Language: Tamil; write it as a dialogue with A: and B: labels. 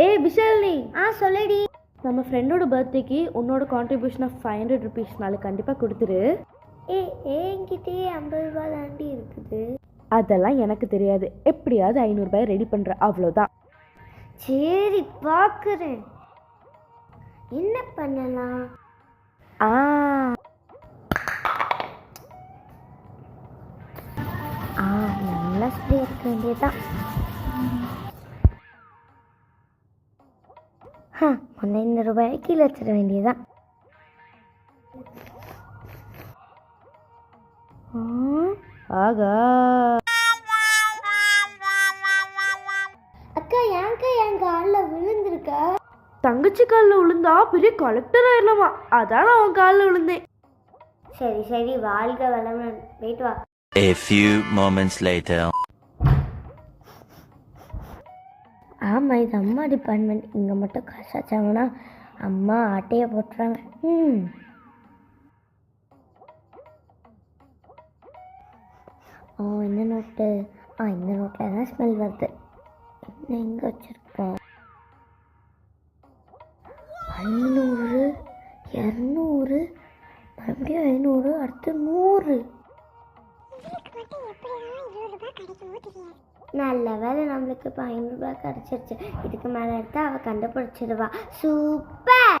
A: ஏய் விஷாலினி,
B: சொல்லுடி.
A: நம்ம ஃப்ரெண்டோட பர்த்டேக்கு உன்னோட கான்ட்ரிபியூஷன் ஆஃப் 500 ருபீஸ் நாளைக்கு கண்டிப்பாக கொடுத்துரு.
B: என்கிட்டயே 50 ரூபா தாண்டி இருக்குது.
A: அதெல்லாம் எனக்கு தெரியாது, எப்படியாவது 500 ரூபாய் ரெடி பண்ணுற, அவ்வளோதான்.
B: சரி பார்க்குறேன், என்ன பண்ணலாம். நல்லா சொல்லி இருக்க வேண்டியதுதான். இந்த ரூபாயை கீழே வச்சிட வேண்டியதுதான்.
A: ஆகா
B: அக்கா, ஏன்க்கா என் காலில் விழுந்திருக்கா?
A: தங்கச்சி காலில் விழுந்தா பெரிய கலெக்டர் ஆயிடலாமா, அதான் நான் அவன் காலில் விழுந்தேன்.
B: சரி சரி, வாழ்க வளமுடன், போயிட்டு வா.
C: A few moments later.
B: ஆமாம், இது அம்மா டிபார்ட்மெண்ட். இங்கே மட்டும் காசு வச்சாங்கன்னா அம்மா ஆட்டையை போட்டுறாங்க. இந்த நோட்டு, இந்த நோட்டில் தான் ஸ்மெல் வருது. என்ன எங்கே வச்சுருக்கோம்? 500, 200, மறுபடியும் 500, அடுத்து 100. நல்ல வேலை, நம்மளுக்கு இப்போ 500 ரூபாய் கிடச்சிருச்சு. இதுக்கு மேலே எடுத்து அவள் கண்டுபிடிச்சிடுவா. சூப்பர்.